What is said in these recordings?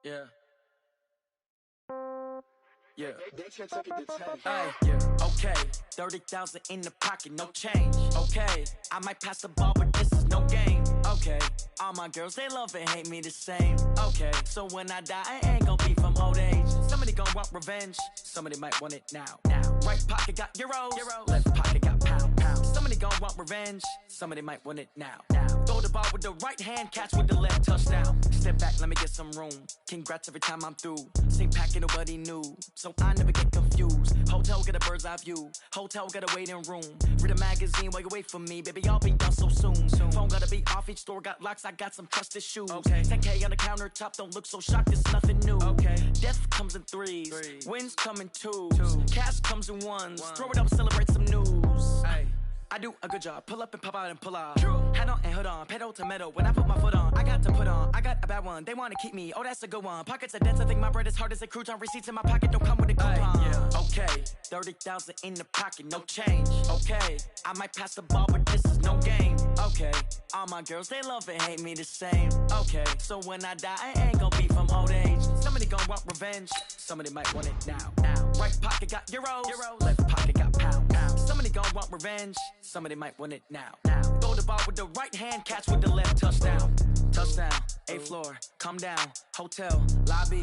Yeah. Yeah. Okay. 30,000 in the pocket, no change. Okay. I might pass the ball, but this is no game. Okay. All my girls, they love and hate me the same. Okay. So when I die, I ain't gon' be from old age. Somebody gon' want revenge. Somebody might want it now. Right pocket got euros. Left pocket got pound. Somebody gon' want revenge. Somebody might want it now. Throw the ball with the right hand, catch with the left, touchdown. Step back, let me get some room. Congrats every time I'm through. Same packet, nobody knew. So I never get confused. Hotel get a bird's eye view. Hotel get a waiting room. Read a magazine while you wait for me. Baby, I'll be done so soon. Phone gotta be off, each store got locks. I got some trusted shoes. 10K on the countertop, don't look so shocked, it's nothing new. Death comes in threes. Wins come in twos. Cash comes in ones. Throw it up, celebrate some news. I do a good job, pull up and pop out and pull out. Head on and hood on, pedal to metal. When I put my foot on, I got to put on. I got a bad one, they wanna keep me, oh that's a good one. Pockets are dense, I think my bread is hard as a crouton. Receipts in my pocket don't come with a coupon. Okay, 30,000 in the pocket, no change. Okay, I might pass the ball, but this is no game. Okay, all my girls, they love and hate me the same. Okay, so when I die, I ain't gon' be from old age. Somebody gon' want revenge, somebody might want it now. Right pocket got euros, left pocket got pound. Somebody gon' want revenge, somebody might want it now. Throw the ball with the right hand, catch with the left, touchdown. Touchdown, 8th floor, come down, hotel, lobby.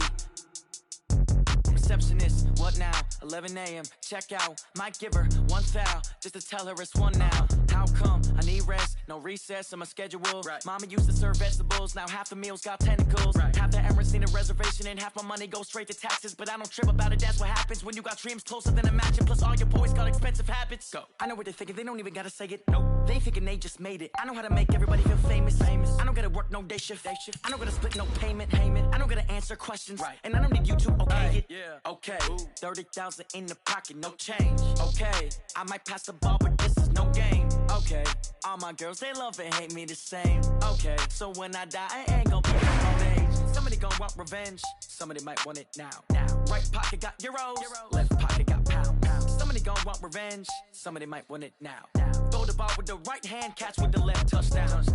Receptionist, what now? 11 a.m. check out. Might give her one foul just to tell her it's one now. How come? I need rest, no recess in my schedule. Mama used to serve vegetables, now half the meals got tentacles. Half the Emirates need a reservation and half my money goes straight to taxes. But I don't trip about it, that's what happens when you got dreams closer than a matching. Plus all your boys got expensive habits. Go. I know what they're thinking, they don't even gotta say it. Nope. They thinking they just made it. I know how to make everybody feel famous. I don't gotta work no day shift. I don't gotta split no payment. I don't gotta answer questions. And I don't need you to okay it. Okay, 30,000 in the pocket, no change. Okay, I might pass the ball, but this is no game. Okay, all my girls, they love and hate me the same. Okay, so when I die, I ain't gon' be from old age. Somebody gon' want revenge, somebody might want it now. Right pocket got euros, left pocket got pound. Somebody gon' want revenge, somebody might want it now. Throw the ball with the right hand, catch with the left, touchdown.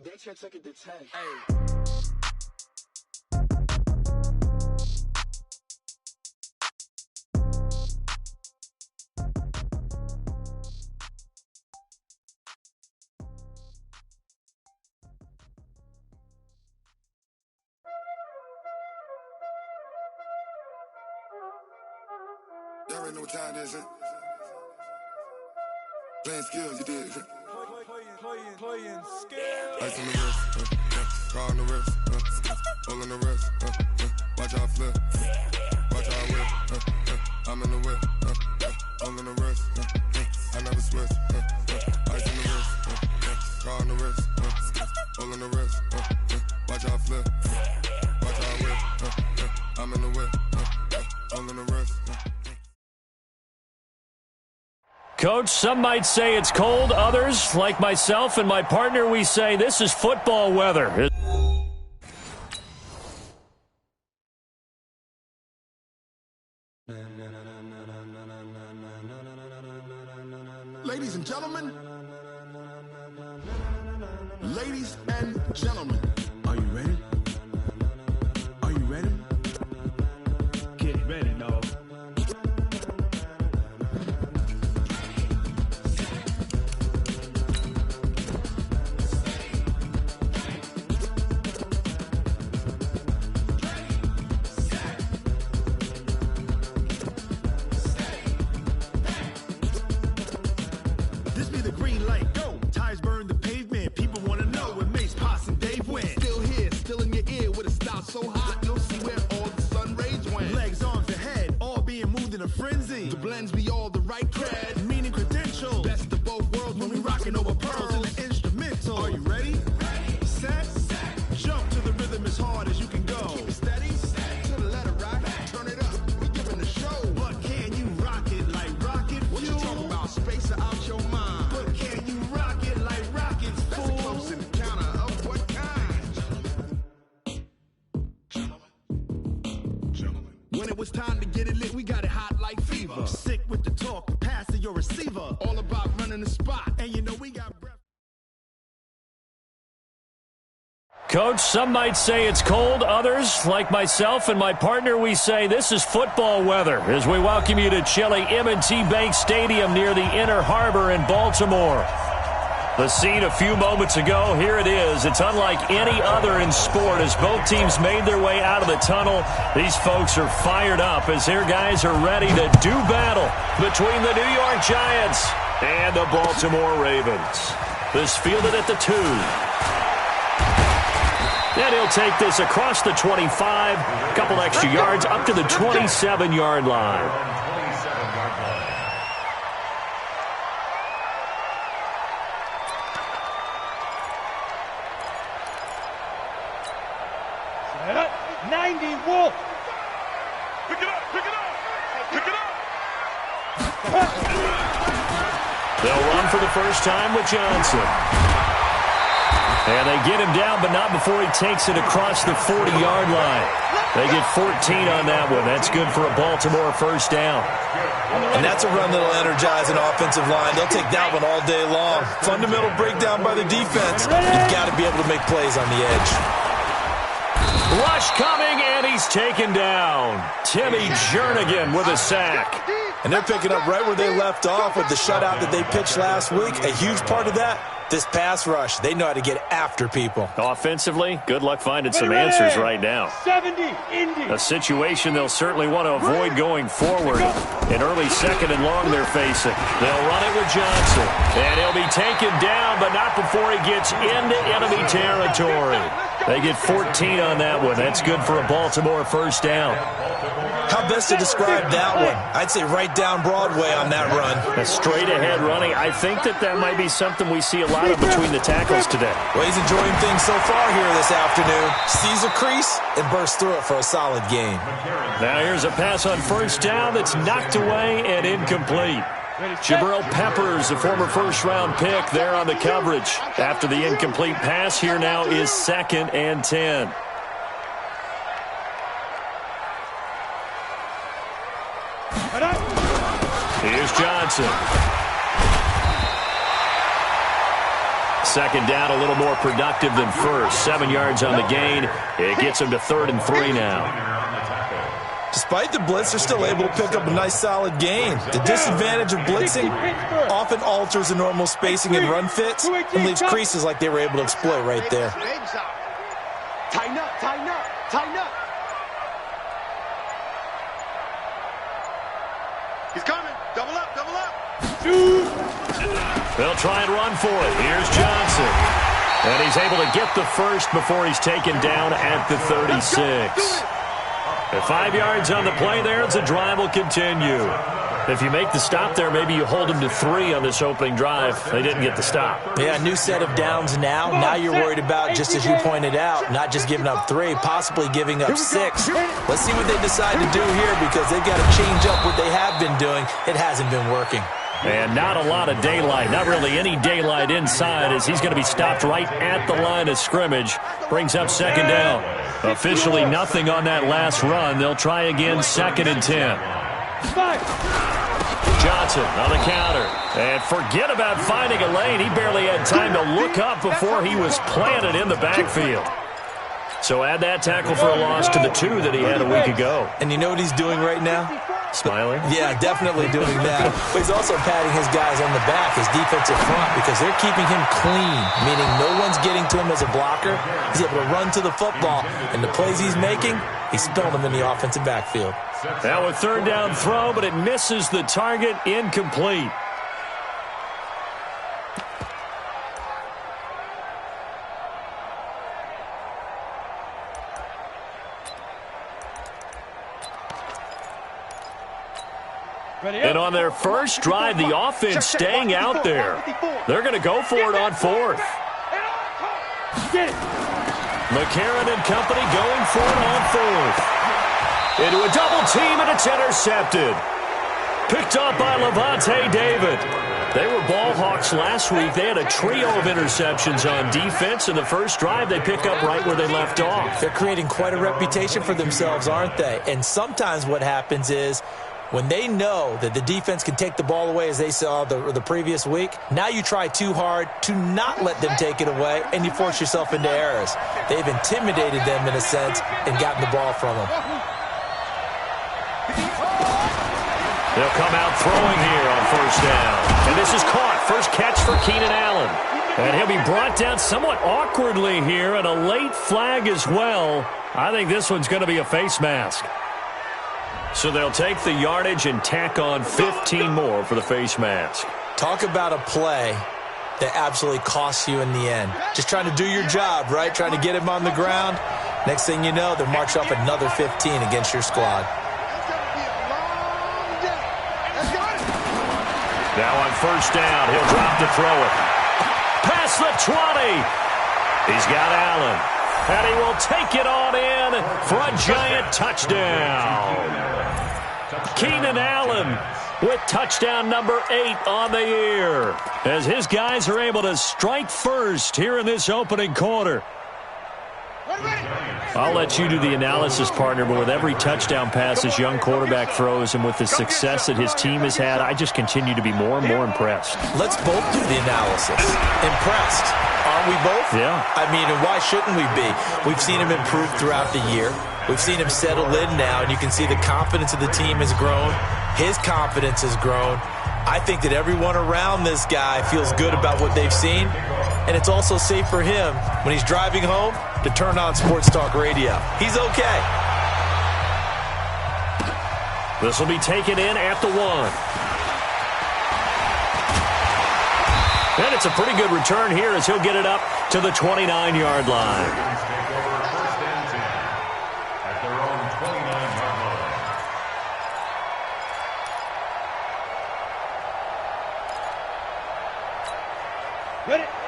They can't take it to 10. Y'all already know what time it is, huh? Playing skills, you did. Playing skills. Ice on the wrist, car on the wrist, hole on the wrist, watch out flip, watch out whip, I'm in the whip, hole on the wrist, I never switch, ice on the wrist, car on the wrist, hole on the wrist, watch out flip, watch out whip, I'm in the whip, hole on the wrist. Coach, some might say it's cold. Others, like myself and my partner, we say this is football weather. Ladies and gentlemen, ladies and gentlemen, are you ready? Are you ready? Get ready, dog. This be the green light, go. Tires burn the pavement. People want to know where Mace, Potts, and Dave went. Still here, still in your ear with a style so hot, you'll see where all the sun rays went. Legs, arms, and head, all being moved in a frenzy. The blends be all the right cred, meaning credentials. Best of both worlds when we rocking over pearls in the instrumental. Are you ready? Set, jump to the rhythm as hard as you can go. Keep it steady, to the letter right. Turn it up, we giving the show. But can you rock it like rocket fuel? What you talking about? Space or out your mind? But can you rock it like rockets, fool? That's a close encounter of what kind? Gentlemen. When it was time to get it lit, we got it hot like fever. Sick with the talk, pass to your receiver. All about running the spot, and you know we got breath. Coach, some might say it's cold. Others, like myself and my partner, we say this is football weather as we welcome you to chilly M&T Bank Stadium near the Inner Harbor in Baltimore. The scene a few moments ago, here it is. It's unlike any other in sport as both teams made their way out of the tunnel. These folks are fired up as their guys are ready to do battle between the New York Giants and the Baltimore Ravens. This fielded at the 2. And he'll take this across the 25, a couple extra yards up to the 27-yard line. Set up, 90, Wolf. Pick it up, pick it up, pick it up. They'll run for the first time with Johnson. And they get him down, but not before he takes it across the 40-yard line. They get 14 on that one. That's good for a Baltimore first down. And that's a run that'll energize an offensive line. They'll take that one all day long. Fundamental breakdown by the defense. You've got to be able to make plays on the edge. Rush coming, and he's taken down. Timmy Jernigan with a sack. And they're picking up right where they left off with the shutout that they pitched last week. A huge part of that, this pass rush. They know how to get after people. Offensively, good luck finding some answers right now. 70, Indy. A situation they'll certainly want to avoid going forward. An early second and long they're facing. They'll run it with Johnson. And he'll be taken down, but not before he gets into enemy territory. They get 14 on that one. That's good for a Baltimore first down. How best to describe that one? I'd say right down Broadway on that run. A straight-ahead running. I think that might be something we see a lot of between the tackles today. Well, he's enjoying things so far here this afternoon. Sees a crease and bursts through it for a solid gain. Now here's a pass on first down that's knocked away and incomplete. Jabril Peppers, a former first-round pick, there on the coverage. After the incomplete pass, here now is 2nd and 10. Here's Johnson. Second down, a little more productive than first. 7 yards on the gain. It gets him to 3rd and 3 now. Despite the blitz, they're still able to pick up a nice, solid gain. The disadvantage of blitzing often alters the normal spacing and run fits and leaves creases like they were able to exploit right there. Tighten up, tighten up, tighten up. He's coming. Double up, double up. They'll try and run for it. Here's Johnson. And he's able to get the first before he's taken down at the 36. 5 yards on the play there as the drive will continue. If you make the stop there, maybe you hold them to 3 on this opening drive. They didn't get the stop. Yeah, new set of downs now. Now you're worried about, just as you pointed out, not just giving up 3, possibly giving up 6. Let's see what they decide to do here because they've got to change up what they have been doing. It hasn't been working. And not a lot of daylight, not really any daylight inside as he's going to be stopped right at the line of scrimmage. Brings up 2nd down. Officially nothing on that last run. They'll try again 2nd and 10. Johnson on the counter. And forget about finding a lane. He barely had time to look up before he was planted in the backfield. So add that tackle for a loss to the 2 that he had a week ago. And you know what he's doing right now? Smiling? Yeah, definitely doing that. But he's also patting his guys on the back, his defensive front, because they're keeping him clean, meaning no one's getting to him as a blocker. He's able to run to the football, and the plays he's making, he's spilling them in the offensive backfield. Now a 3rd down throw, but it misses the target, incomplete. And on their first drive, the offense staying out there. They're going to go for it on 4th. McCarron and company going for it on 4th. Into a double team, and it's intercepted. Picked up by Levante David. They were ball hawks last week. They had a trio of interceptions on defense. In the first drive, they pick up right where they left off. They're creating quite a reputation for themselves, aren't they? And sometimes what happens is, When they know that the defense can take the ball away as they saw the previous week, now you try too hard to not let them take it away, and you force yourself into errors. They've intimidated them in a sense and gotten the ball from them. They'll come out throwing here on first down. And this is caught. First catch for Keenan Allen. And he'll be brought down somewhat awkwardly here, and a late flag as well. I think this one's going to be a face mask. So they'll take the yardage and tack on 15 more for the face mask. Talk about a play that absolutely costs you in the end. Just trying to do your job, right? Trying to get him on the ground. Next thing you know, they're marched up another 15 against your squad. Now on first down, he'll drop to throw it. Past the 20. He's got Allen. And he will take it on in for a giant touchdown. Keenan Allen with touchdown number 8 on the year, as his guys are able to strike first here in this opening quarter. I'll let you do the analysis, partner, but with every touchdown pass this young quarterback throws and with the success that his team has had, I just continue to be more and more impressed. Let's both do the analysis. Impressed. Aren't we both? Yeah. I mean, and why shouldn't we be? We've seen him improve throughout the year. We've seen him settle in now, and you can see the confidence of the team has grown. His confidence has grown. I think that everyone around this guy feels good about what they've seen, and it's also safe for him when he's driving home to turn on Sports Talk Radio. He's okay. This will be taken in at the 1. And it's a pretty good return here as he'll get it up to the 29-yard line.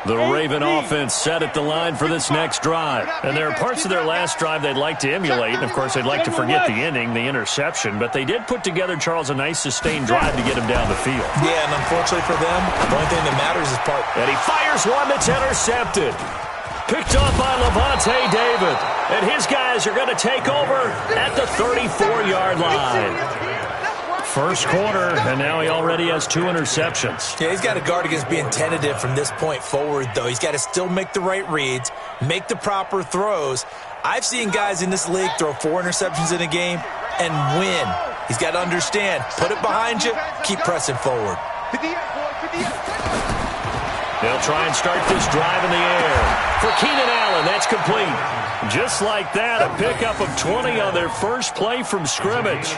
The Raven offense set at the line for this next drive. And there are parts of their last drive they'd like to emulate. And, of course, they'd like to forget the inning, the interception. But they did put together, Charles, a nice sustained drive to get him down the field. Yeah, and unfortunately for them, the only thing that matters is part. And he fires one that's intercepted. Picked off by Levante David. And his guys are going to take over at the 34-yard line. First quarter, and now he already has 2 interceptions. Yeah, he's got to guard against being tentative from this point forward, though. He's got to still make the right reads, make the proper throws. I've seen guys in this league throw 4 interceptions in a game and win. He's got to understand, put it behind you, keep pressing forward. They'll try and start this drive in the air. For Keenan Allen, that's complete. Just like that, a pickup of 20 on their first play from scrimmage.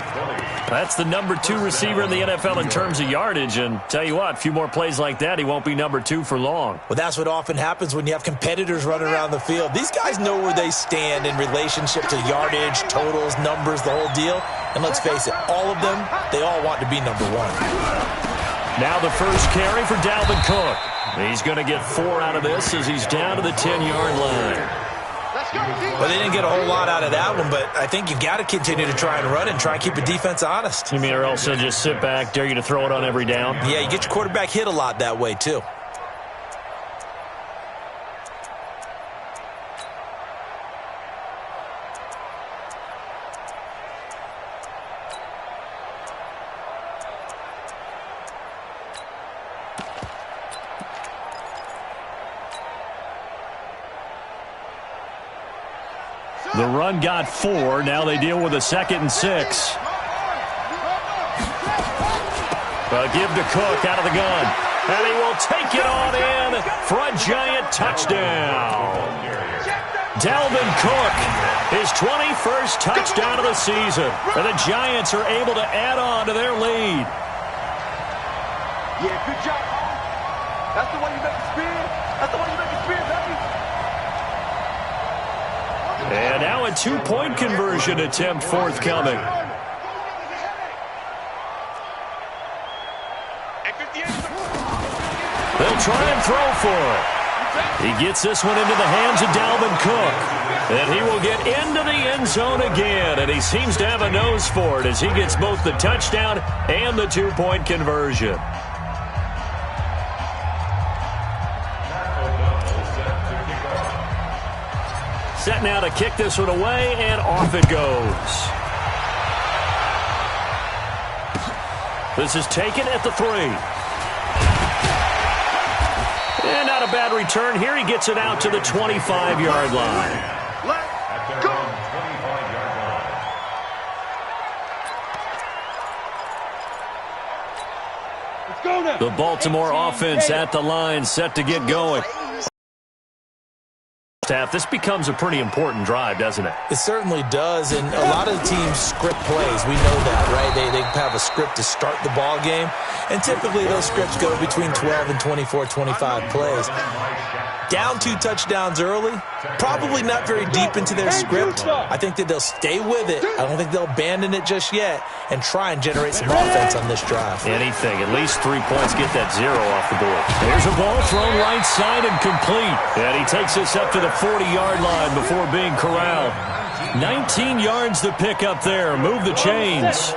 That's the number 2 receiver in the NFL in terms of yardage. And tell you what, a few more plays like that, he won't be number 2 for long. Well, that's what often happens when you have competitors running around the field. These guys know where they stand in relationship to yardage, totals, numbers, the whole deal. And let's face it, all of them, they all want to be number 1. Now the first carry for Dalvin Cook. He's going to get 4 out of this as he's down to the 10-yard line. Well, they didn't get a whole lot out of that one, but I think you've got to continue to try and run and try and keep the defense honest. You mean or else they'll just sit back, dare you to throw it on every down? Yeah, you get your quarterback hit a lot that way, too. The run got 4. Now they deal with a 2nd and 6. Give to Cook out of the gun. And he will take it on in for a giant touchdown. Dalvin Cook, his 21st touchdown of the season. And the Giants are able to add on to their lead. Yeah, good job, Home. That's the way you make it spin. That's the way you make it spin, baby. And now a 2-point conversion attempt forthcoming. They'll try and throw for it. He gets this one into the hands of Dalvin Cook. And he will get into the end zone again. And he seems to have a nose for it as he gets both the touchdown and the 2-point conversion. Set now to kick this one away, and off it goes. This is taken at the 3. And not a bad return here. He gets it out to the 25-yard line. Let's go. Let's go now. The Baltimore offense at the line, set to get going. This becomes a pretty important drive, doesn't it? It certainly does, and a lot of the teams script plays. We know that, right? They have a script to start the ball game, and typically those scripts go between 12 and 24, 25 plays. Down 2 touchdowns early, probably not very deep into their script. I think that they'll stay with it. I don't think they'll abandon it just yet and try and generate some offense on this drive. Anything, at least 3 points, get that 0 off the board. There's a ball thrown right side and complete. And he takes us up to the 40-yard line before being corralled. 19 yards to pick up there. Move the chains.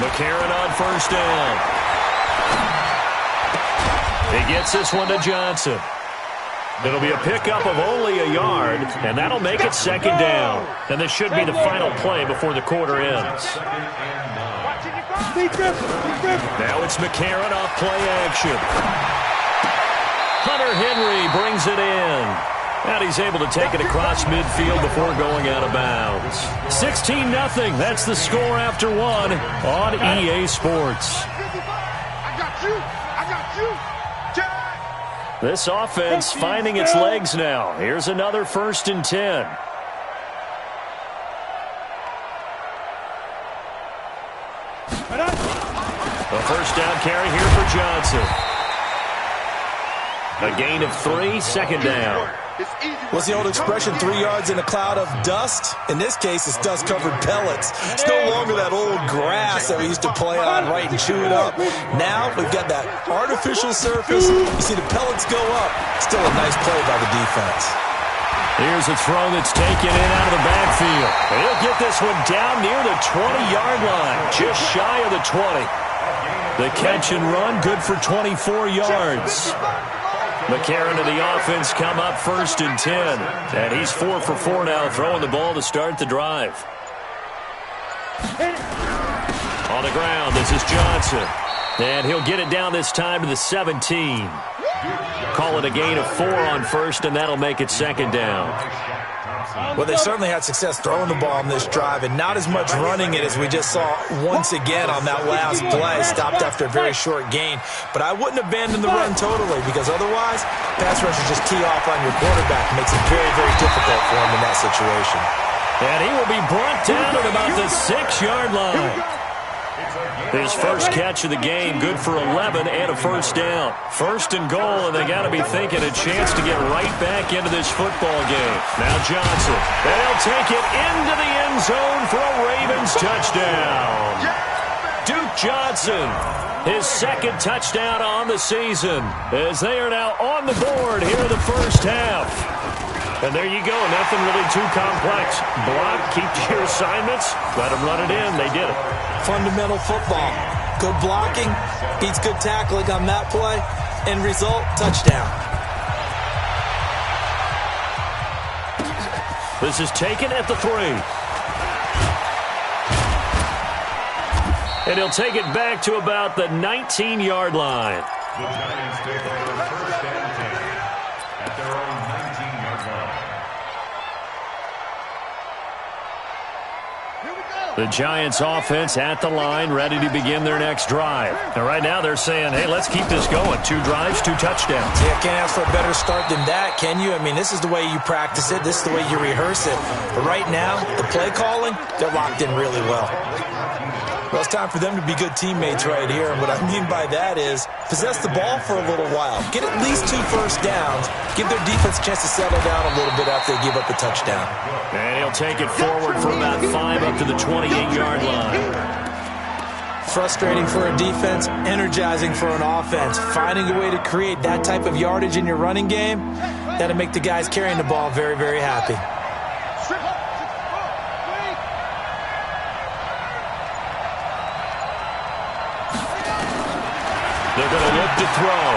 McCarron on first down. He gets this one to Johnson. It'll be a pickup of only a yard, and that'll make it second down. And this should be the final play before the quarter ends. Now it's McCarron off play action. Hunter Henry brings it in. And he's able to take it across midfield before going out of bounds. 16-0. That's the score after 1 on EA Sports. I got you. This offense finding its legs now. Here's another 1st and 10. A first down carry here for Johnson. A gain of 3, second down. What's the old expression, 3 yards in a cloud of dust? In this case, it's dust-covered pellets. It's no longer that old grass that we used to play on, right, and chew it up. Now we've got that artificial surface. You see the pellets go up. Still a nice play by the defense. Here's a throw that's taken in out of the backfield. He'll get this one down near the 20-yard line, just shy of the 20. The catch and run, good for 24 yards. McCarron to the offense come up 1st and 10. And he's 4 for 4 now, throwing the ball to start the drive. On the ground, this is Johnson. And he'll get it down this time to the 17. Call it a gain of 4 on first, and that'll make it second down. Well, they certainly had success throwing the ball on this drive, and not as much running it as we just saw once again on that last play. Stopped after a very short gain. But I wouldn't abandon the run totally, because otherwise, pass rushers just key off on your quarterback. It makes it very, very difficult for him in that situation. And he will be brought down at about the 6-yard line. His first catch of the game, good for 11 and a first down. 1st and goal, and they got to be thinking a chance to get right back into this football game. Now Johnson, they'll take it into the end zone for a Ravens touchdown. Duke Johnson, his 2nd touchdown on the season, as they are now on the board here in the first half. And there you go, nothing really too complex. Block, keep to your assignments, let them run it in. They did it. Fundamental football. Good blocking, beats good tackling on that play. End result, touchdown. This is taken at the 3. And he'll take it back to about the 19-yard line. The Giants take over 1st and 10 at their own 19-yard line. The Giants offense at the line, ready to begin their next drive. And right now they're saying, hey, let's keep this going. 2 drives, 2 touchdowns. Yeah, can't ask for a better start than that, can you? I mean, this is the way you practice it. This is the way you rehearse it. But right now, the play calling, they're locked in really well. Well, it's time for them to be good teammates right here. And what I mean by that is possess the ball for a little while. Get at least 2 first downs. Give their defense a chance to settle down a little bit after they give up a touchdown. And he'll take it forward for about 5 up to the 28-yard line. Frustrating for a defense, energizing for an offense. Finding a way to create that type of yardage in your running game, that'll make the guys carrying the ball very, very happy. They're going to look to throw.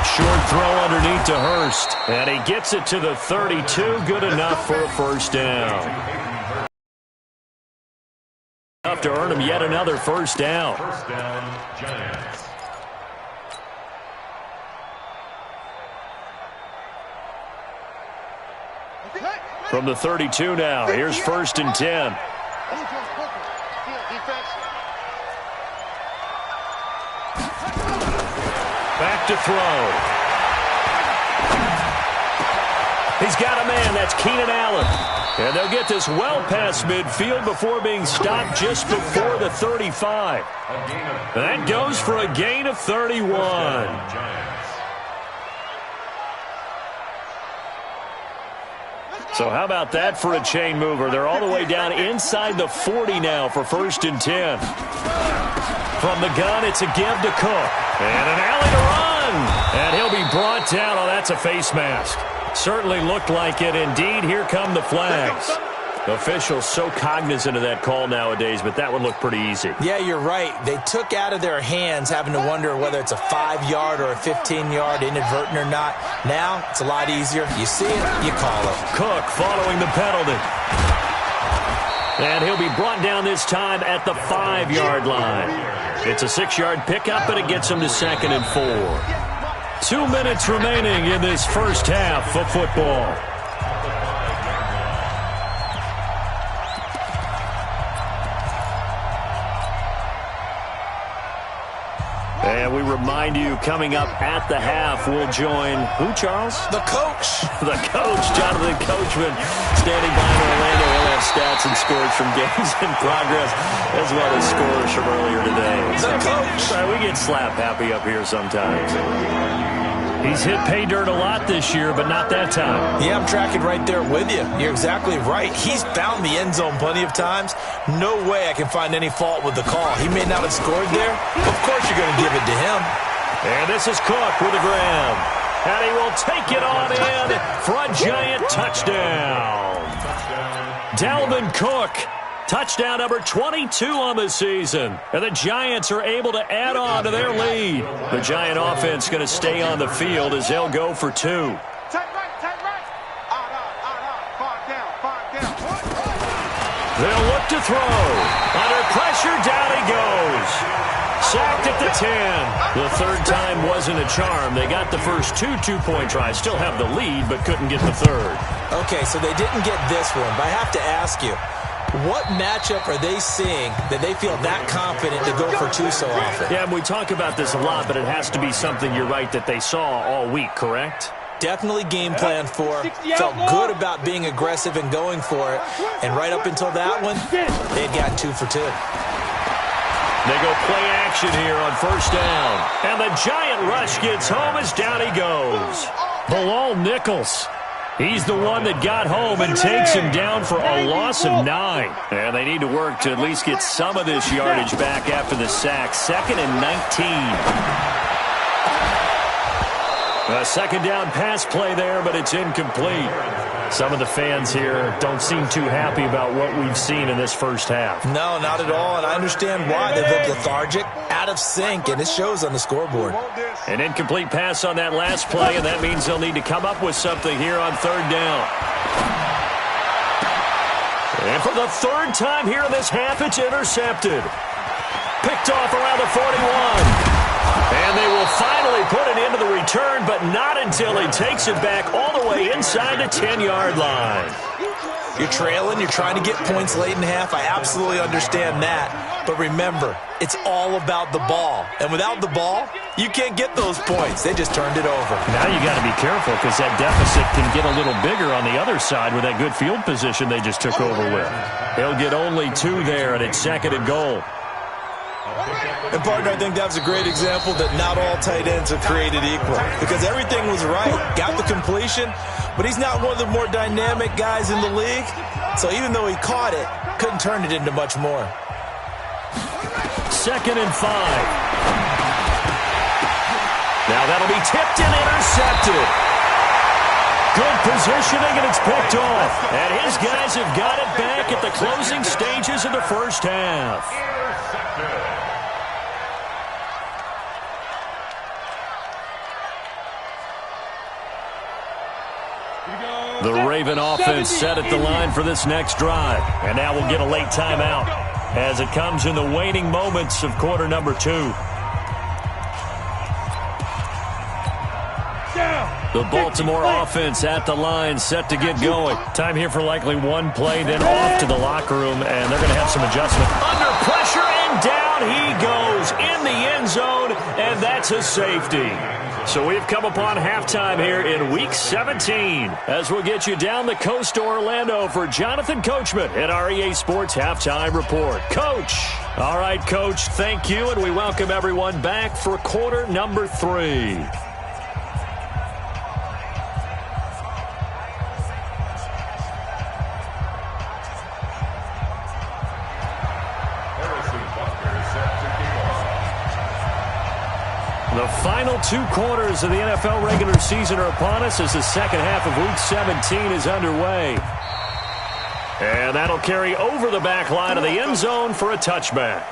Short throw underneath to Hurst. And he gets it to the 32. Good enough for a first down. Enough to earn him yet another first down. First down, Giants. From the 32 now, here's 1st and 10. Back to throw. He's got a man. That's Keenan Allen. And they'll get this well past midfield before being stopped just before the 35. That goes for a gain of 31. So how about that for a chain mover? They're all the way down inside the 40 now for 1st and 10. From the gun, it's a give to Cook. And an alley to run. And he'll be brought down. Oh, that's a face mask. Certainly looked like it. Indeed, here come the flags. Officials so cognizant of that call nowadays, but that one looked pretty easy. Yeah, you're right. They took out of their hands having to wonder whether it's a 5-yard or a 15-yard, inadvertent or not. Now, it's a lot easier. You see it, you call it. Cook following the penalty. And he'll be brought down this time at the 5-yard line. It's a 6-yard pickup, and it gets him to 2nd and 4. 2 minutes remaining in this first half of football. And we remind you, coming up at the half, we'll join who, Charles? The coach. The coach, Jonathan Coachman, standing by in Orlando. He'll have stats and scores from games in progress, as well as scores from earlier today. The coach. We get slap happy up here sometimes. He's hit pay dirt a lot this year, but not that time. Yeah, I'm tracking right there with you. You're exactly right. He's found the end zone plenty of times. No way I can find any fault with the call. He may not have scored there. Of course you're going to give it to him. And this is Cook with a grab. And he will take it on in for a Giant touchdown. Dalvin Cook. Touchdown number 22 on the season. And the Giants are able to add on to their lead. The Giant offense going to stay on the field as they'll go for 2. Take right. Five down. They'll look to throw. Under pressure, down he goes. Sacked at the 10. The third time wasn't a charm. They got the first 2 two-point tries. Still have the lead, but couldn't get the third. Okay, so they didn't get this one, but I have to ask you, what matchup are they seeing that they feel that confident to go for 2 so often? Yeah, and we talk about this a lot, but it has to be something, you're right, that they saw all week, correct? Definitely game planned for. Felt good about being aggressive and going for it. And right up until that one, they had gotten 2 for 2. They go play action here on 1st down. And the Giant rush gets home as down he goes. Bilal Nichols. He's the one that got home and takes him down for a loss of 9. And they need to work to at least get some of this yardage back after the sack. 2nd and 19. A 2nd down pass play there, but it's incomplete. Some of the fans here don't seem too happy about what we've seen in this first half. No, not at all, and I understand why. They've looked lethargic, out of sync, and it shows on the scoreboard. An incomplete pass on that last play, and that means they'll need to come up with something here on 3rd down. And for the 3rd time here in this half, it's intercepted. Picked off around the 41. And they will finally put it into the return, but not until he takes it back all the way inside the 10-yard line. You're trailing, you're trying to get points late in half. I absolutely understand that. But remember, it's all about the ball. And without the ball, you can't get those points. They just turned it over. Now you got to be careful because that deficit can get a little bigger on the other side with that good field position they just took over with. They'll get only 2 there, and it's 2nd and goal. And, partner, I think that was a great example that not all tight ends are created equal. Because everything was right. Got the completion, but he's not one of the more dynamic guys in the league. So even though he caught it, couldn't turn it into much more. 2nd and 5. Now that'll be tipped and intercepted. Good positioning, and it's picked off. And his guys have got it back at the closing stages of the first half. Raven offense set at the line for this next drive. And now we'll get a late timeout as it comes in the waning moments of quarter number 2. The Baltimore offense at the line, set to get going. Time here for likely one play, then off to the locker room, and they're going to have some adjustment. Under pressure, and down he goes in the end zone, and that's a safety. So we've come upon halftime here in Week 17 as we'll get you down the coast to Orlando for Jonathan Coachman at our EA Sports Halftime Report. Coach. All right, Coach, thank you, and we welcome everyone back for quarter number 3. The final 2 quarters of the NFL regular season are upon us as the second half of Week 17 is underway. And that'll carry over the back line of the end zone for a touchback.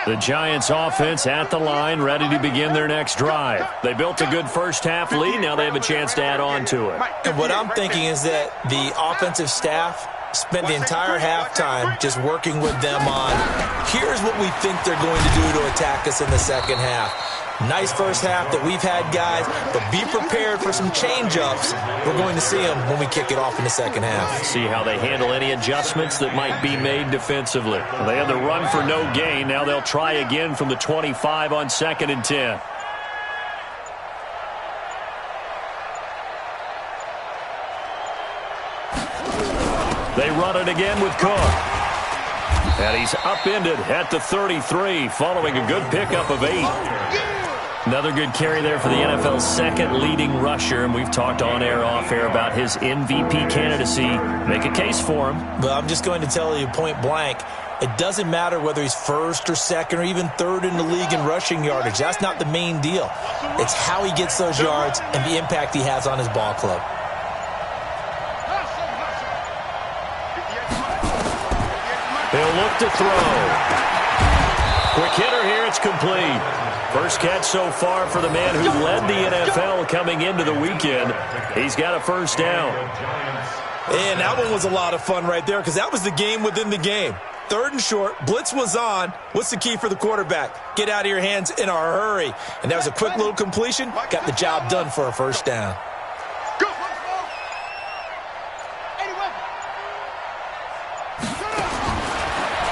The Giants offense at the line, ready to begin their next drive. They built a good first half lead. Now they have a chance to add on to it. And what I'm thinking is that the offensive staff spent the entire halftime just working with them on, here's what we think they're going to do to attack us in the second half. Nice first half that we've had, guys, but be prepared for some change-ups. We're going to see them when we kick it off in the second half. See how they handle any adjustments that might be made defensively. They had the run for no gain. Now they'll try again from the 25 on 2nd and 10. They run it again with Cook. And he's upended at the 33 following a good pickup of 8. Another good carry there for the NFL's second leading rusher, and we've talked on air, off air about his MVP candidacy. Make a case for him. Well, I'm just going to tell you point blank, it doesn't matter whether he's first or second or even third in the league in rushing yardage. That's not the main deal. It's how he gets those yards and the impact he has on his ball club. He'll look to throw. Quick hitter here, it's complete. First catch so far for the man who led the NFL coming into the weekend. He's got a first down. And that one was a lot of fun right there because that was the game within the game. 3rd and short, blitz was on. What's the key for the quarterback? Get out of your hands in a hurry. And that was a quick little completion. Got the job done for a first down.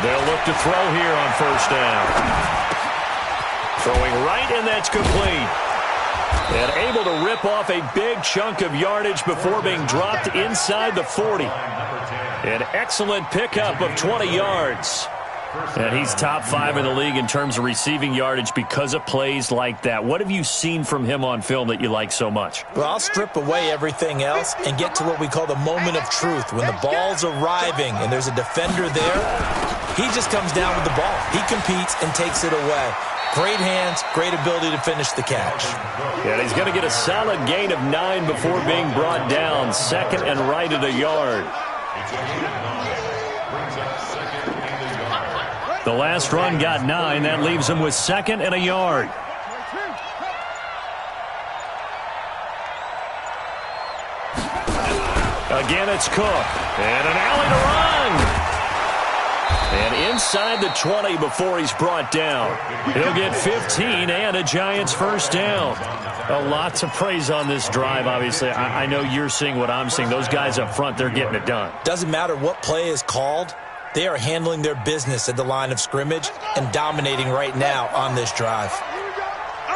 They'll look to throw here on first down. Throwing right, and that's complete. And able to rip off a big chunk of yardage before being dropped inside the 40. An excellent pickup of 20 yards. And he's top 5 in the league in terms of receiving yardage because of plays like that. What have you seen from him on film that you like so much? Well, I'll strip away everything else and get to what we call the moment of truth. When the ball's arriving and there's a defender there, he just comes down with the ball. He competes and takes it away. Great hands, great ability to finish the catch. And he's going to get a solid gain of 9 before being brought down. 2nd and right at a yard. The last run got 9. That leaves him with 2nd and a yard. Again, it's Cook. And an alley to run. And inside the 20 before he's brought down. He'll get 15 and a Giants first down. A lot to praise on this drive, obviously. I know you're seeing what I'm seeing. Those guys up front, they're getting it done. Doesn't matter what play is called. They are handling their business at the line of scrimmage and dominating right now on this drive.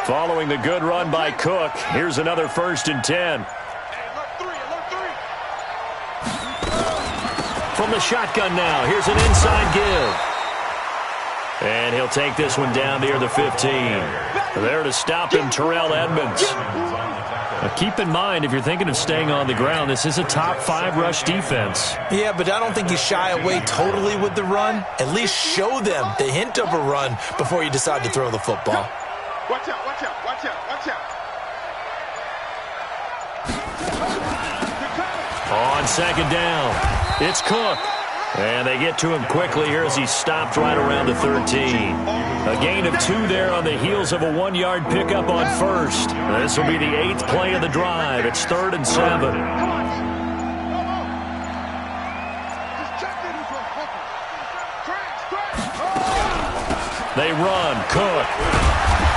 Following the good run by Cook, here's another 1st and 10. From the shotgun now, here's an inside give. And he'll take this one down near the 15. There to stop him, Terrell Edmonds. Now keep in mind, if you're thinking of staying on the ground, this is a top 5 rush defense. Yeah, but I don't think you shy away totally with the run. At least show them the hint of a run before you decide to throw the football. Watch out, watch out, watch out, watch out. On 2nd down, it's Cook. And they get to him quickly here as he stopped right around the 13. A gain of 2 there on the heels of a 1-yard pickup on first. This will be the 8th play of the drive. It's 3rd and 7. They run, Cook.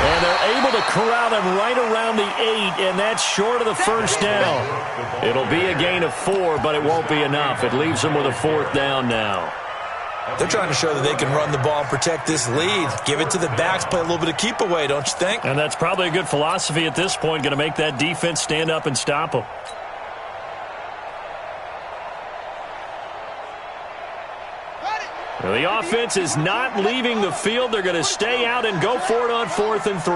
And they're able to corral him right around the 8, and that's short of the first down. It'll be a gain of 4, but it won't be enough. It leaves them with a 4th down now. They're trying to show that they can run the ball and protect this lead. Give it to the backs, play a little bit of keep away, don't you think? And that's probably a good philosophy at this point, going to make that defense stand up and stop them. Well, the offense is not leaving the field. They're going to stay out and go for it on 4th and 3.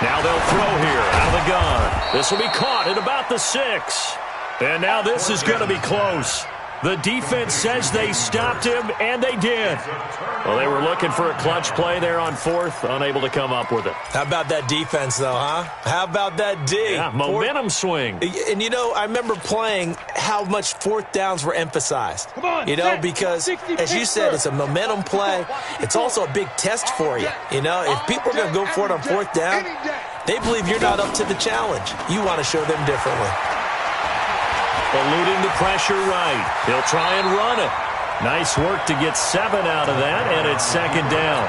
Now they'll throw here out of the gun. This will be caught at about the 6. And now this is going to be close. The defense says they stopped him, and they did. Well, they were looking for a clutch play there on 4th, unable to come up with it. How about that defense, though, huh? How about that D? Yeah, momentum swing. And, you know, I remember playing how much 4th downs were emphasized. You know, because, as you said, it's a momentum play. It's also a big test for you. You know, if people are going to go for it on 4th down, they believe you're not up to the challenge. You want to show them differently. Eluding the pressure right. He'll try and run it. Nice work to get 7 out of that, and it's 2nd down.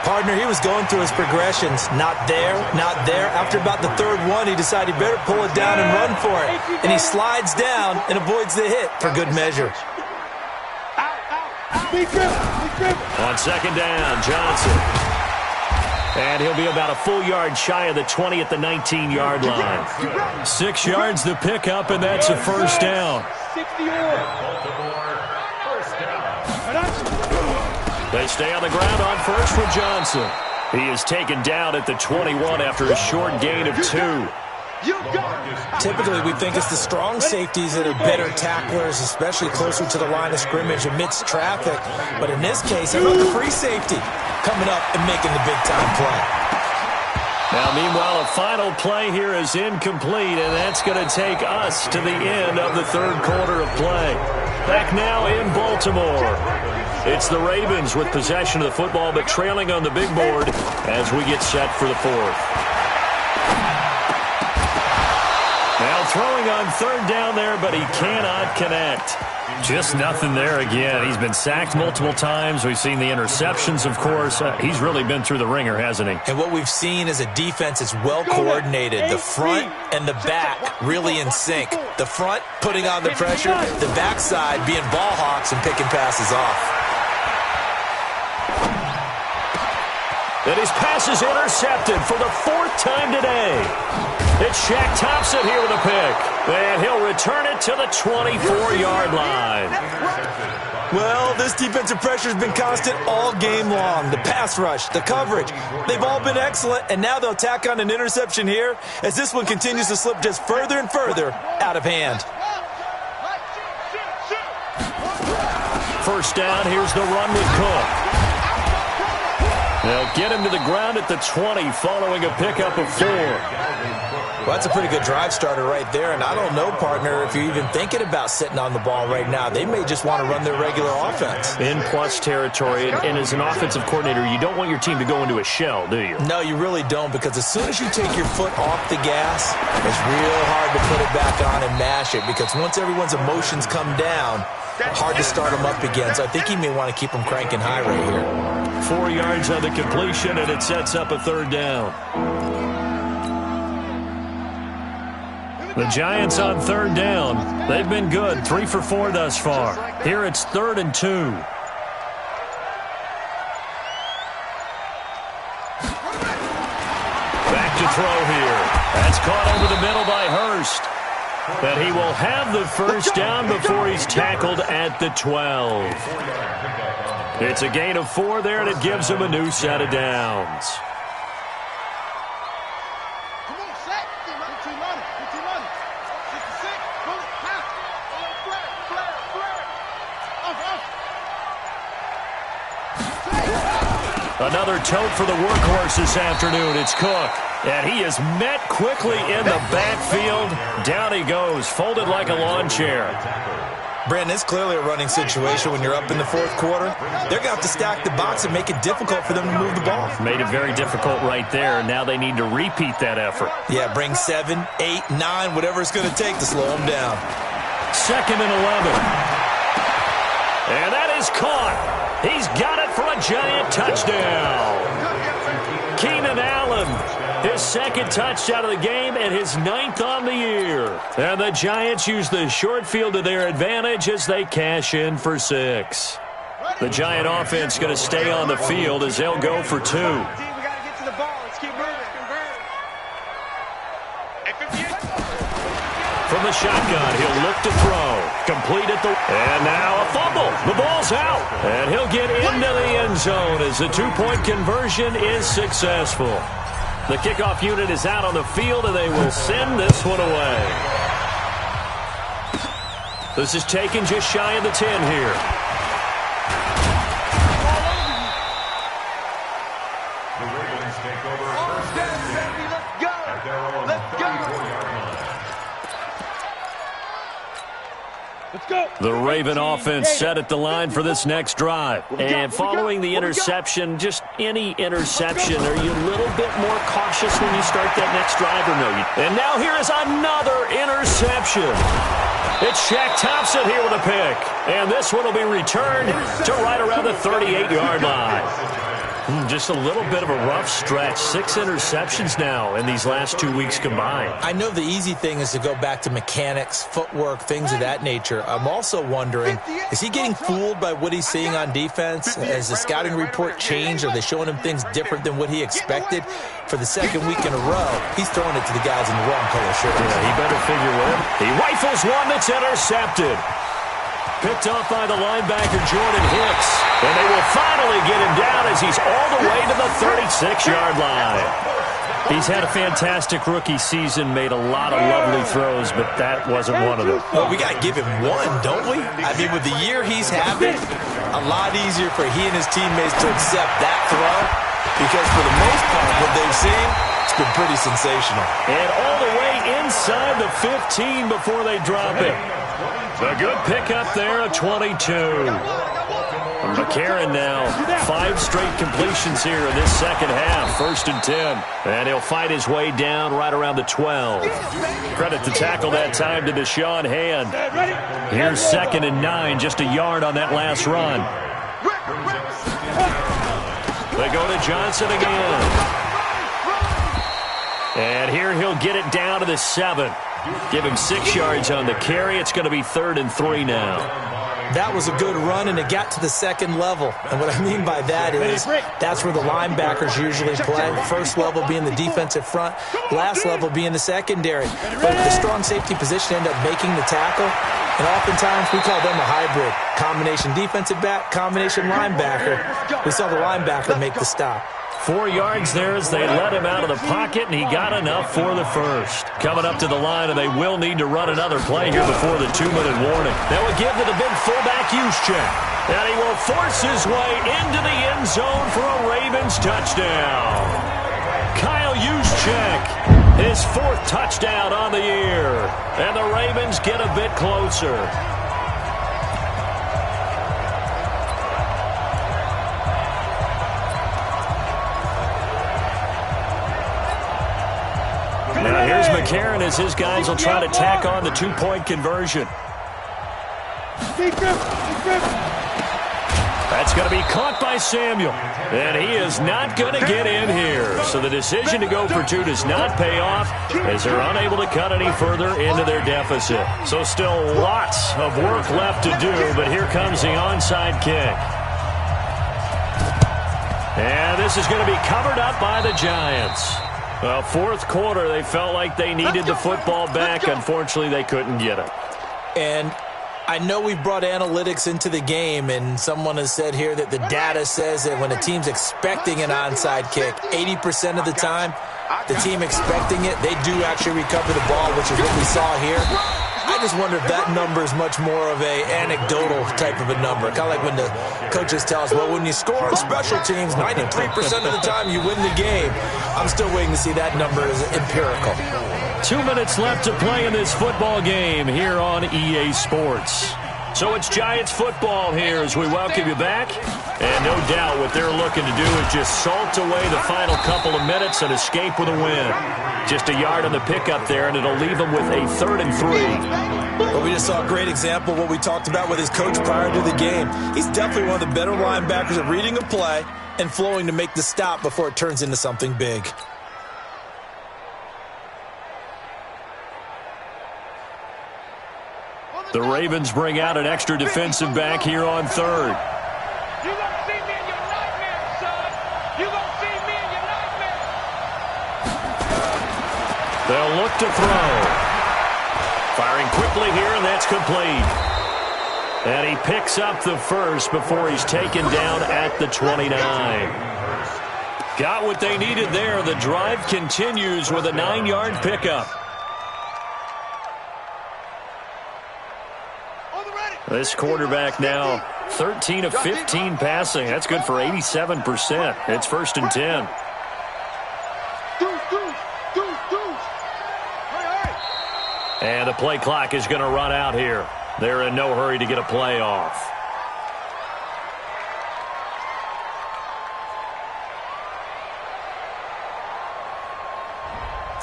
Partner, he was going through his progressions. Not there, not there. After about the 3rd one, he decided he better pull it down and run for it. And he slides down and avoids the hit for good measure. On 2nd down, Johnson. And he'll be about a full yard shy of the 20 at the 19-yard line. 6 yards the pickup, and that's a 1st down. They stay on the ground on 1st for Johnson. He is taken down at the 21 after a short gain of 2. Typically, we think it's the strong safeties that are better tacklers, especially closer to the line of scrimmage amidst traffic. But in this case, how about the free safety coming up and making the big-time play? Now, meanwhile, a final play here is incomplete, and that's going to take us to the end of the 3rd quarter of play. Back now in Baltimore. It's the Ravens with possession of the football, but trailing on the big board as we get set for the 4th. Now throwing on 3rd down there, but he cannot connect. Just nothing there again. He's been sacked multiple times. We've seen the interceptions, of course. He's really been through the ringer, hasn't he? And what we've seen is a defense that's well-coordinated. The front and the back really in sync. The front putting on the pressure, the backside being ball hawks and picking passes off. And his pass is intercepted for the 4th time today. It's Shaq Thompson here with a pick. And he'll return it to the 24-yard line. Well, this defensive pressure has been constant all game long. The pass rush, the coverage, they've all been excellent. And now they'll tack on an interception here as this one continues to slip just further and further out of hand. 1st down, here's the run with Cook. They'll get him to the ground at the 20 following a pickup of 4. Well, that's a pretty good drive starter right there, and I don't know, partner, if you're even thinking about sitting on the ball right now. They may just want to run their regular offense. In plus territory, and as an offensive coordinator, you don't want your team to go into a shell, do you? No, you really don't, because as soon as you take your foot off the gas, it's real hard to put it back on and mash it, because once everyone's emotions come down, hard to start them up again. So I think he may want to keep them cranking high right here. 4 yards on the completion, and it sets up a 3rd down. The Giants on 3rd down. They've been good, 3 for 4 thus far. Here it's 3rd and 2. Back to throw here. That's caught over the middle by Hurst. But he will have the 1st down before he's tackled at the 12. It's a gain of 4 there, and it gives him a new set of downs. Another tote for the workhorse this afternoon. It's Cook. And he is met quickly in the backfield. Down he goes, folded like a lawn chair. Brandon, it's clearly a running situation when you're up in the fourth quarter. They're going to have to stack the box and make it difficult for them to move the ball. Made it very difficult right there. Now they need to repeat that effort. Yeah, bring 7, 8, 9, whatever it's going to take to slow them down. 2nd and 11. And that is caught. He's got it for a giant touchdown. Keenan Allen, his 2nd touchdown of the game and his 9th on the year. And the Giants use the short field to their advantage as they cash in for 6. The Giant offense going to stay on the field as they'll go for 2. We got to get to the ball. Let's keep moving. From the shotgun, he'll look to throw. Complete at the... And now a fumble. The ball's out. And he'll get into the end zone as the 2-point conversion is successful. The kickoff unit is out on the field, and they will send this one away. This is taken just shy of the 10 here. The Ravens take over first and 10 Let's go. at their own 34-yard line. Let's go. The Raven offense set at the line for this next drive. And following the interception, just any interception, are you a little bit more cautious when you start that next drive or no? And now here is another interception. It's Shaq Thompson here with a pick. And this one will be returned to right around the 38-yard line. Just a little bit of a rough stretch. 6 interceptions now in these last 2 weeks combined. I know the easy thing is to go back to mechanics, footwork, things of that nature. I'm also wondering, is he getting fooled by what he's seeing on defense? Has the scouting report changed? Are they showing him things different than what he expected? For the 2nd week in a row, he's throwing it to the guys in the wrong color shirts. Yeah, he better figure it out. He rifles one that's intercepted. Picked off by the linebacker, Jordan Hicks. And they will finally get him down as he's all the way to the 36-yard line. He's had a fantastic rookie season, made a lot of lovely throws, but that wasn't one of them. Well, we got to give him one, don't we? I mean, with the year he's having, a lot easier for he and his teammates to accept that throw because for the most part, what they've seen, it's been pretty sensational. And all the way inside the 15 before they drop it. A good pickup there at 22. McCarron now, 5 straight completions here in this second half. 1st and 10. And he'll fight his way down right around the 12. Credit to tackle that time to Deshaun Hand. Here's 2nd and 9, just a yard on that last run. They go to Johnson again. And here he'll get it down to the 7. Give him 6 yards on the carry. It's going to be 3rd and 3 now. That was a good run, and it got to the 2nd level. And what I mean by that is that's where the linebackers usually play. First level being the defensive front, last level being the secondary. But the strong safety position ended up making the tackle, and oftentimes we call them a hybrid. Combination defensive back, combination linebacker. We saw the linebacker make the stop. 4 yards there as they let him out of the pocket, and he got enough for the first. Coming up to the line, and they will need to run another play here before the 2-minute warning. That will give to the big fullback Juszczyk. And he will force his way into the end zone for a Ravens touchdown. Kyle Juszczyk, his 4th touchdown on the year. And the Ravens get a bit closer. Now here's McCarron as his guys will try to tack on the 2-point conversion. That's going to be caught by Samuel. And he is not going to get in here. So the decision to go for 2 does not pay off as they're unable to cut any further into their deficit. So still lots of work left to do, but here comes the onside kick. And this is going to be covered up by the Giants. Well, 4th quarter, they felt like they needed the football back. Unfortunately, they couldn't get it. And I know we've brought analytics into the game, and someone has said here that the data says that when a team's expecting an onside kick, 80% of the time, the team expecting it, they do actually recover the ball, which is what we saw here. I just wonder if that number is much more of a anecdotal type of a number. Kind of like when the coaches tell us, well, when you score on special teams, 93% of the time you win the game. I'm still waiting to see that number as empirical. 2 minutes left to play in this football game here on EA Sports. So it's Giants football here as we welcome you back. And no doubt what they're looking to do is just salt away the final couple of minutes and escape with a win. Just a yard on the pickup there, and it'll leave them with a 3rd and 3. Well, we just saw a great example of what we talked about with his coach prior to the game. He's definitely one of the better linebackers at reading a play and flowing to make the stop before it turns into something big. The Ravens bring out an extra defensive back here on 3rd. You won't see me in your nightmares, son. You won't see me in your nightmares. They'll look to throw. Firing quickly here, and that's complete. And he picks up the first before he's taken down at the 29. Got what they needed there. The drive continues with a 9-yard pickup. This quarterback now 13 of 15 passing. That's good for 87%. It's 1st and 10. And the play clock is going to run out here. They're in no hurry to get a play off.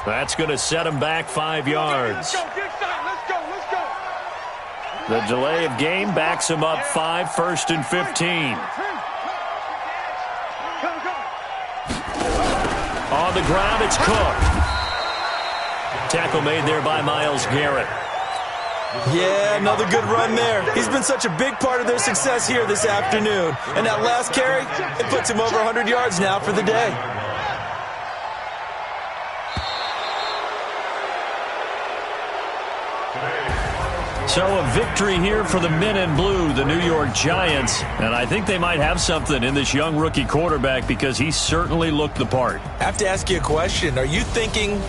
That's going to set him back 5 yards. The delay of game backs him up 5, 1st and 15. On the ground, it's Cook. Tackle made there by Myles Garrett. Yeah, another good run there. He's been such a big part of their success here this afternoon. And that last carry, it puts him over 100 yards now for the day. So a victory here for the men in blue, the New York Giants. And I think they might have something in this young rookie quarterback because he certainly looked the part. I have to ask you a question. Are you thinking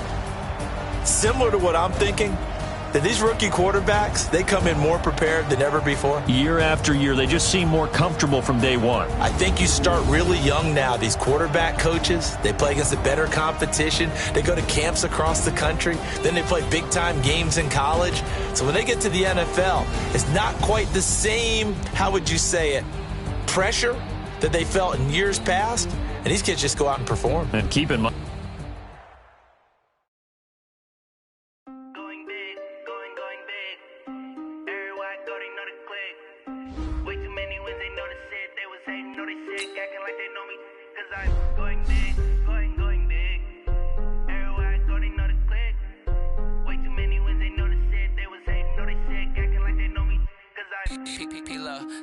similar to what I'm thinking? That these rookie quarterbacks, they come in more prepared than ever before? Year after year, they just seem more comfortable from day one. I think you start really young now. These quarterback coaches, they play against a better competition. They go to camps across the country. Then they play big-time games in college. So when they get to the NFL, it's not quite the same, how would you say it, pressure that they felt in years past. And these kids just go out and perform. And keep in mind,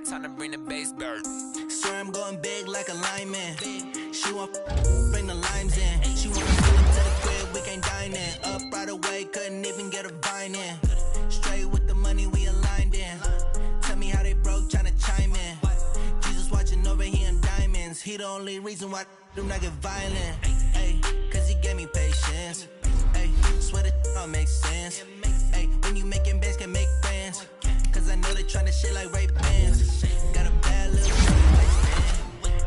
time to bring the bass bird. Swear I'm going big like a lineman. She want bring the limes in. She want to pull up to the crib, we can't dine in. Up right away, couldn't even get a vine in. Straight with the money we aligned in. Tell me how they broke, tryna chime in. Jesus watching over here in diamonds. He the only reason why I do not get violent. Ay, cause he gave me patience. Ay, swear that all makes sense. Ay, when you making bands can make friends. Cause I know they tryna shit like Ray Bans. Got a bad little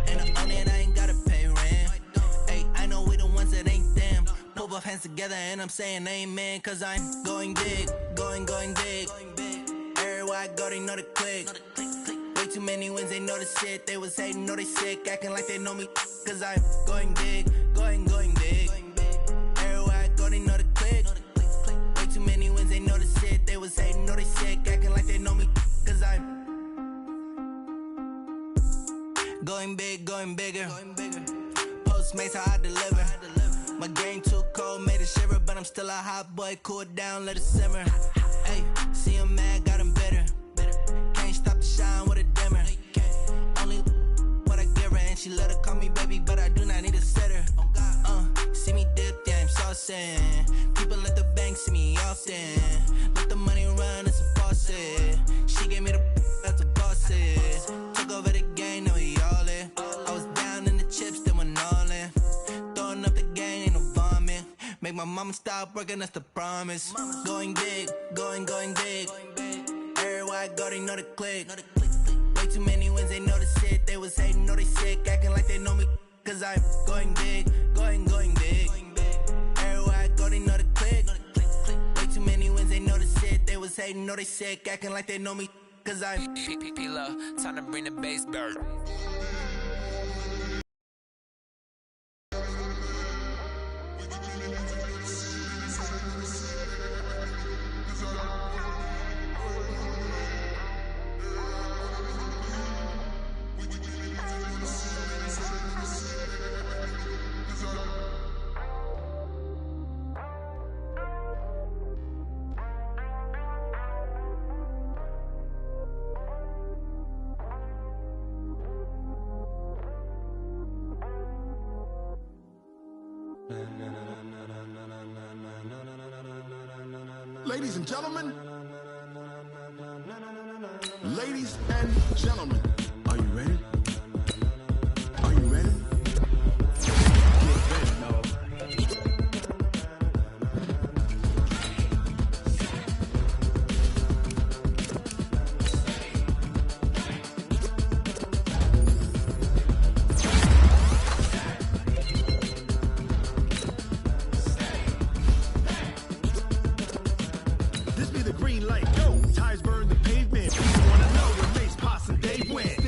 and I own it, I ain't gotta pay rent. Ay, I know we the ones that ain't them. Pull both hands together and I'm saying amen. Cause I'm going big, going big. Everywhere I go, they know the click. Way too many wins, they know the shit. They was hating, know they sick, acting like they know me. Cause I'm going big, going big. Everywhere I go, they know the click. Way too many wins, they know the shit. They was hating, know they sick, acting like they know me. Cause I'm going big, going bigger. Postmates how I deliver. My game too cold, made it shiver. But I'm still a hot boy, cool it down, let it simmer. Hey, see him mad, got him bitter. Can't stop the shine with a dimmer. Only what I give her, and she let her call me baby, but I do not need a sitter. See me dip, yeah, I'm saucing. People at the bank see me often. Let the money run, it's a faucet. She gave me the that's a boss it. Took over the game, now we all in. I was down in the chips, then went all in. Throwing up the game, ain't no vomit. Make my mama stop working, that's the promise. Going big, going big. Everywhere I go, they know the click. Way too many wins, they know the shit. They was hating, know they sick, acting like they know me. Cause I'm going big, going big. Everywhere I go, they know the click. Way too many wins, they know the shit. They was hating, know they sick, acting like they know me. Cause I'm P-P-P-Lo, time to bring the bass back. Ladies and gentlemen, ladies and gentlemen, are you ready? Are you ready? Get ready, no. This be the green light, go. Tires burn the pavement. People wanna know when Mace, Posse, and Dave win.